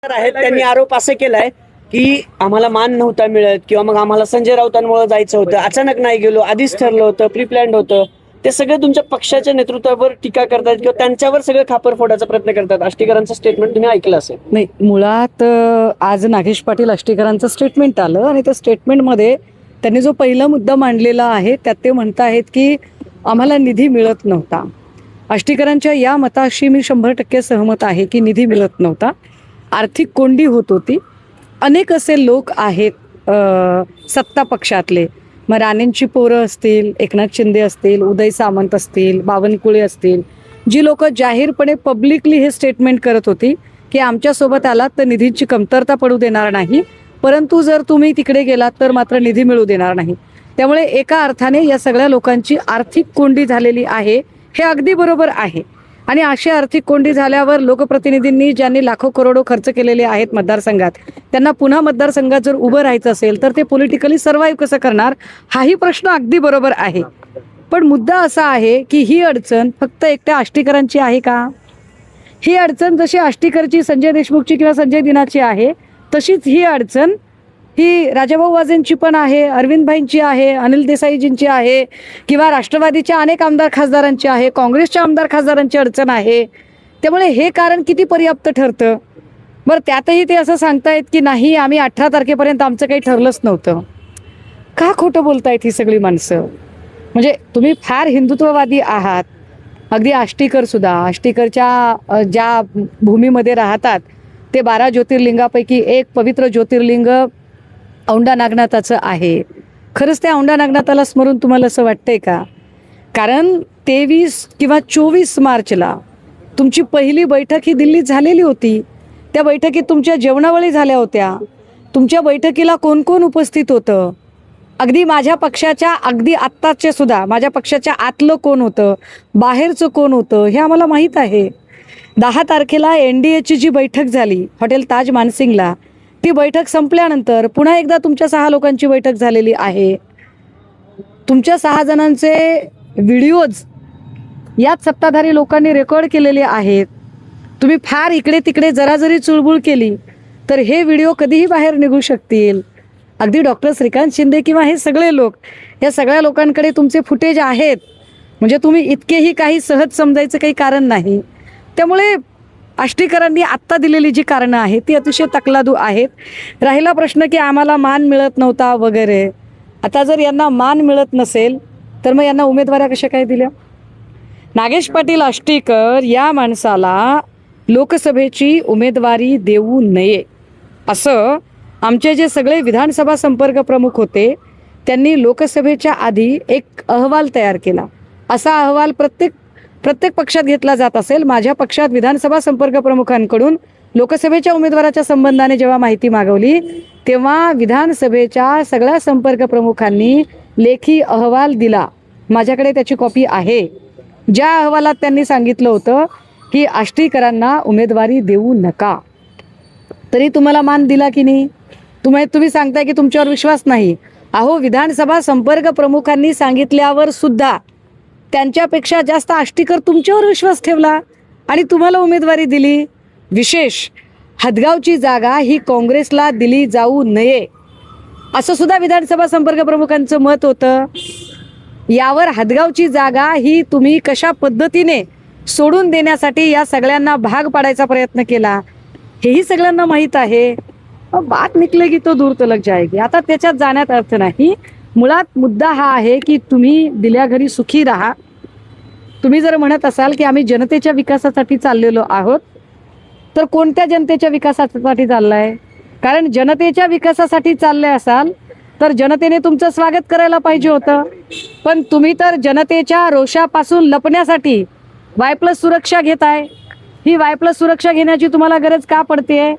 आहेत त्यांनी आरोप असे केलाय की आम्हाला मान नव्हता मिळत किंवा मग आम्हाला संजय राऊतांमुळे जायचं होतं, अचानक नाही गेलो, आधीच ठरलं होतं, प्री प्लॅन्ड होतं. ते सगळे तुमच्या पक्षाच्या नेतृत्वावर टीका करतात किंवा त्यांच्यावर सगळं खापर फोडायचा प्रयत्न करतात. आष्टीकरांचं स्टेटमेंट तुम्ही ऐकलं असेल. नाही, मुळात आज नागेश पाटील आष्टीकरांचं स्टेटमेंट आलं आणि त्या स्टेटमेंटमध्ये त्यांनी जो पहिला मुद्दा मांडलेला आहे त्यात ते म्हणत आहेत की आम्हाला निधी मिळत नव्हता. आष्टीकरांच्या या मताशी मी 100% सहमत आहे की निधी मिळत नव्हता, आर्थिक कोंडी होत होती. अनेक असे लोक आहेत सत्ता पक्षातले, मग राणेंची पोरं असतील, एकनाथ शिंदे असतील, उदय सामंत असतील, बावनकुळे असतील, जी लोक जाहीरपणे पब्लिकली हे स्टेटमेंट करत होती की आमच्यासोबत आलात तर निधीची कमतरता पडू देणार नाही, परंतु जर तुम्ही तिकडे गेलात तर मात्र निधी मिळू देणार नाही. त्यामुळे एका अर्थाने या सगळ्या लोकांची आर्थिक कोंडी झालेली आहे, हे अगदी बरोबर आहे. आणि अशी आर्थिक कोंडी झाल्यावर लोकप्रतिनिधींनी ज्यांनी लाखो करोडो खर्च केलेले आहेत मतदारसंघात, त्यांना पुन्हा मतदारसंघात जर उभं राहायचं असेल तर ते पॉलिटिकली सर्व्हाइव्ह कसं करणार, हाही प्रश्न अगदी बरोबर आहे. पण मुद्दा असा आहे की ही अडचण फक्त एकट्या आष्टीकरांची आहे का? ही अडचण जशी आष्टीकरची, संजय देशमुखची किंवा संजय दिनाची आहे, तशीच ही अडचण ही राजाभाऊ वाजेंची पण आहे, अरविंदभाईंची आहे, अनिल देसाईजींची आहे, किंवा राष्ट्रवादीच्या अनेक आमदार खासदारांची आहे, काँग्रेसच्या आमदार खासदारांची अडचण आहे. त्यामुळे हे कारण किती पर्याप्त ठरतं? बरं, त्यातही ते असं सांगतायत की नाही, आम्ही 18 तारखेपर्यंत आमचं काही ठरलंच नव्हतं. का खोटं बोलतायत ही सगळी माणसं? म्हणजे तुम्ही फार हिंदुत्ववादी आहात. अगदी आष्टीकर सुद्धा, आष्टीकरच्या ज्या भूमीमध्ये राहतात ते 12 ज्योतिर्लिंगापैकी एक पवित्र ज्योतिर्लिंग औंढा नागनाथाचं आहे. खरंच त्या औंढा नागनाथाला स्मरून तुम्हाला असं वाटतंय का? कारण 23 किंवा 24 मार्चला तुमची पहिली बैठक ही दिल्लीत झालेली होती. त्या बैठकीत तुमच्या जेवणावळी झाल्या होत्या. तुमच्या बैठकीला कोण कोण उपस्थित होतं? अगदी माझ्या पक्षाच्या, अगदी आत्ताचे सुद्धा माझ्या पक्षाच्या आतलं कोण होतं, बाहेरचं कोण होतं, हे आम्हाला माहीत आहे. 10 तारखेला NDAची जी बैठक झाली हॉटेल ताज मानसिंगला, ती बैठक संपल्यानंतर पुन्हा एकदा तुमच्या 6 लोकांची बैठक झालेली आहे. तुमच्या 6 जणांचे व्हिडिओज याच सत्ताधारी लोकांनी रेकॉर्ड केलेले आहेत. तुम्ही फार इकडे तिकडे जरा जरी चुळबुळ केली तर हे व्हिडिओ कधीही बाहेर निघू शकतील. अगदी डॉक्टर श्रीकांत शिंदे किंवा हे सगळे लोक, या सगळ्या लोकांकडे तुमचे फुटेज आहेत. म्हणजे तुम्ही इतकेही काही सहज समजायचं काही कारण नाही. त्यामुळे आष्टीकरांनी आत्ता दिलेली जी कारणं आहेत ती अतिशय तकलादू आहेत. राहिला प्रश्न की आम्हाला मान मिळत नव्हता वगैरे, आता जर यांना मान मिळत नसेल तर मग यांना उमेदवाऱ्या कशा काय दिल्या? नागेश पाटील आष्टीकर या माणसाला लोकसभेची उमेदवारी देऊ नये असं आमचे जे सगळे विधानसभा संपर्क प्रमुख होते त्यांनी लोकसभेच्या आधी एक अहवाल तयार केला. असा अहवाल प्रत्येक पक्षात घेतला जात असेल. माझ्या पक्षात विधानसभा संपर्क प्रमुखांकडून लोकसभेच्या उमेदवाराच्या संबंधाने जेव्हा माहिती मागवली तेव्हा विधानसभेच्या सगळ्या संपर्क प्रमुखांनी लेखी अहवाल दिला. माझ्याकडे त्याची कॉपी आहे. ज्या अहवालात त्यांनी सांगितलं होतं की आष्टीकरांना उमेदवारी देऊ नका. तरी तुम्हाला मान दिला की नाही? तुम्ही सांगताय की तुमच्यावर विश्वास नाही. अहो, विधानसभा संपर्क प्रमुखांनी सांगितल्यावर सुद्धा त्यांच्यापेक्षा जास्त आष्टीकर तुमच्यावर विश्वास ठेवला आणि तुम्हाला उमेदवारी दिली. विशेष, हदगावची जागा ही काँग्रेसला दिली जाऊ नये असं सुद्धा विधानसभा संपर्क प्रमुखांचं मत होतं. यावर हदगावची जागा ही तुम्ही कशा पद्धतीने सोडून देण्यासाठी या सगळ्यांना भाग पाडायचा प्रयत्न केला हेही सगळ्यांना माहीत आहे. बात निकलेगी तो दूर तलक जाएगी. आता त्याच्यात जाण्यात अर्थ नाही. मुळात मुद्दा हा आहे की तुम्ही दिल्या घरी सुखी राहा. तुम्ही जर म्हणत असाल की आम्ही जनतेच्या विकासासाठी चाललेलो आहोत, तर कोणत्या जनतेच्या विकासासाठी चाललाय? कारण जनतेच्या विकासासाठी चालले असाल तर जनतेने तुमचं स्वागत करायला पाहिजे होतं. पण तुम्ही तर जनतेच्या रोषापासून लपण्यासाठी Y+ सुरक्षा घेताय. ही Y+ सुरक्षा घेण्याची तुम्हाला गरज का पडते?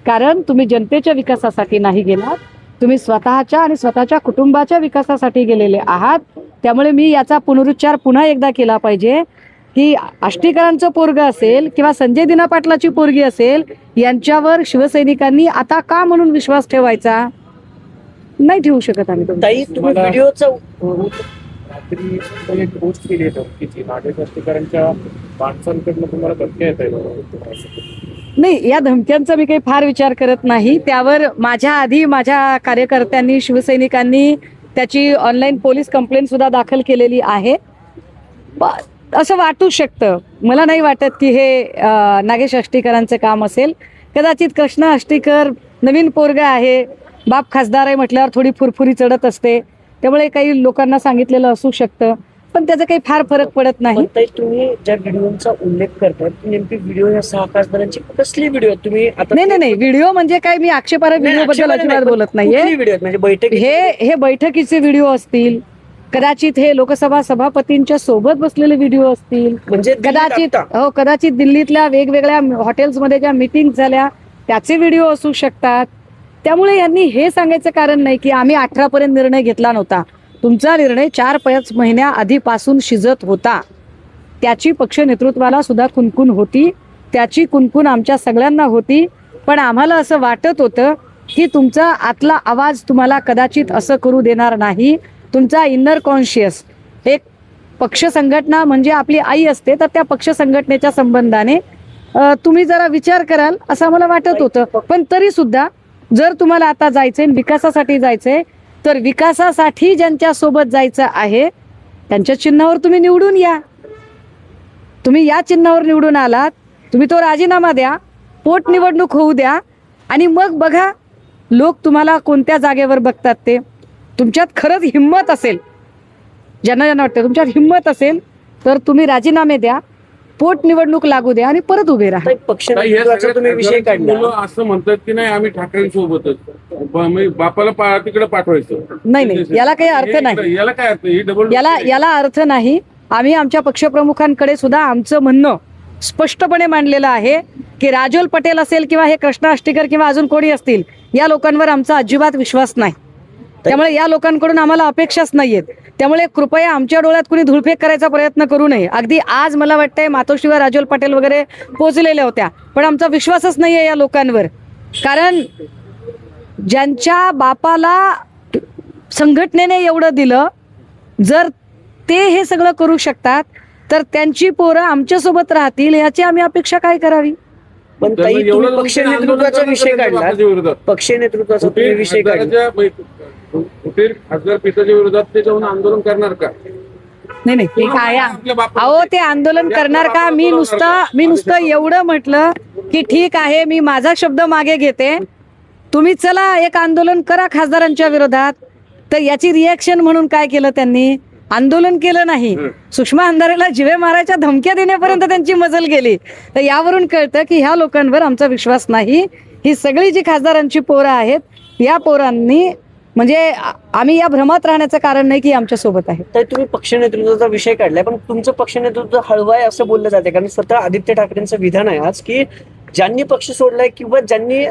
कारण तुम्ही जनतेच्या विकासासाठी नाही गेलात, तुम्ही स्वतःच्या आणि स्वतःच्या कुटुंबाच्या विकासासाठी गेलेले आहात. त्यामुळे मी याचा पुनरुच्चार पुन्हा एकदा केला पाहिजे की आष्टीकरांचं पोरग असेल किंवा संजय दिना पाटलाची पोरगी असेल, यांच्यावर शिवसैनिकांनी आता का म्हणून विश्वास ठेवायचा? नाही ठेवू शकत आम्ही. ताई, तुम्ही व्हिडिओचा रात्री तुम्ही एक पोस्ट केली आहे धमकीची नागेश अष्टेकरांच्या माणसांकडनं तुम्हाला धमक्या येत आहे. नाही, या धमक्यांचा मी काही फार विचार करत नाही. त्यावर माझ्या आधी माझ्या कार्यकर्त्यांनी, शिवसैनिकांनी त्याची ऑनलाईन पोलीस कंप्लेंट सुद्धा दाखल केलेली आहे. असं वाटू शकतं, मला नाही वाटत की हे नागेश अष्टेकरांचं काम असेल. कदाचित कृष्णा अष्टेकर नवीन पोरगा आहे, बाप खासदार आहे म्हटल्यावर थोडी फुरफुरी चढत असते, त्यामुळे काही लोकांना सांगितलेलं असू शकतं, पण त्याचा काही फार फरक पडत नाही. पण ताई, तुम्ही ज्या व्हिडिओचा उल्लेख करताय नेमकी व्हिडिओ या 6 खासदारांची कसली व्हिडिओ तुम्ही आता? नाही, व्हिडिओ म्हणजे काय, मी आक्षेपार्ह व्हिडिओ बद्दल अजिबात बोलत नाहीये. व्हिडिओ म्हणजे बैठक हे बैठकीचे व्हिडिओ असतील, कदाचित हे लोकसभा सभापतींच्या सोबत बसलेले व्हिडिओ असतील, म्हणजे कदाचित दिल्लीतल्या वेगवेगळ्या हॉटेल्समध्ये ज्या मीटिंग झाल्या त्याचे व्हिडिओ असू शकतात. त्यामुळे यांनी हे सांगायचं कारण नाही की आम्ही 18 पर्यंत निर्णय घेतला नव्हता. तुमचा निर्णय 4-5 महिन्या आधीपासून शिजत होता. त्याची पक्ष नेतृत्वाला सुद्धा कुणकुण होती, त्याची कुणकुण आमच्या सगळ्यांना होती. पण आम्हाला असं वाटत होतं की तुमचा आतला आवाज तुम्हाला कदाचित असं करू देणार नाही. तुमचा इनर कॉन्शियस, एक पक्ष संघटना म्हणजे आपली आई असते, तर त्या पक्ष संघटनेच्या संबंधाने तुम्ही जरा विचार कराल असं आम्हाला वाटत होतं. पण तरी सुद्धा जर तुम्हाला आता जायचंय, विकासासाठी जायचंय, तर विकासासाठी ज्यांच्या सोबत जायचं आहे त्यांच्या चिन्हावर तुम्ही निवडून या. तुम्ही या चिन्हावर निवडून आलात, तुम्ही तो राजीनामा द्या, पोटनिवडणूक होऊ द्या, आणि मग बघा लोक तुम्हाला कोणत्या जागेवर बघतात ते. तुमच्यात खरंच हिंमत असेल, ज्यांना वाटतं तुमच्यात हिंमत असेल, तर तुम्ही राजीनामे द्या, पोटनिवडणूक लागू द्या आणि परत उभे राहा. पक्ष नेतृत्वाचा तुम्ही विषय काढला. असं म्हणतात की नाही आम्ही ठाकरेंसोबतच बापाला तिकडे पाठवायचं. नाही, याला काही अर्थ नाही. याला काय अर्थ? ही डबल याला अर्थ नाही. आम्ही आमच्या पक्षप्रमुखांकडे सुद्धा आमचं म्हणणं स्पष्टपणे मांडलेलं आहे की राजोल पटेल असेल किंवा हे कृष्णा अष्टेकर किंवा अजून कोणी असतील, या लोकांवर आमचा अजिबात विश्वास नाही. त्यामुळे या लोकांकडून आम्हाला अपेक्षाच नाहीयेत. त्यामुळे कृपया आमच्या डोळ्यात कुणी धुळफेक करायचा प्रयत्न करू नये. अगदी आज मला वाटतंय मातोश्रीवर राजोल पटेल वगैरे पोहोचलेल्या होत्या, पण आमचा विश्वासच नाहीये या लोकांवर. कारण ज्यांच्या बापाला संघटनेने एवढं दिलं, जर ते हे सगळं करू शकतात तर त्यांची पोरं आमच्यासोबत राहतील याची आम्ही अपेक्षा काय करावी. पण ताई, तुम्ही पक्ष नेतृत्वाचा विषय काढला, पक्ष नेतृत्वाचा तुम्ही विषय काढला. खासदार पिताच्या विरोधात ते जाऊन आंदोलन करणार का? नाही, ते काय अहो, ते आंदोलन करणार का? मी नुसतं एवढं म्हटलं की ठीक आहे, मी माझा शब्द मागे घेते, तुम्ही चला एक आंदोलन करा खासदारांच्या विरोधात. तर याची रिएक्शन म्हणून काय केलं त्यांनी? आंदोलन केलं नाही, सुषमा अंधारेला जिवे मारायच्या धमक्या देण्यापर्यंत त्यांची मजल गेली. तर यावरून कळतं की ह्या लोकांवर आमचा विश्वास नाही. ही सगळी जी खासदारांची पोरं आहेत, या पोरांनी म्हणजे आम्ही या भ्रमात राहण्याचं कारण नाही की आमच्या सोबत आहे. तर तुम्ही पक्ष नेतृत्वाचा विषय काढलाय, पण तुमचं पक्ष नेतृत्व हळवं आहे असं बोललं जाते. कारण स्वतः आदित्य ठाकरेंचं विधान आहे आज की ज्यांनी पक्ष सोडलाय किंवा ज्यांनी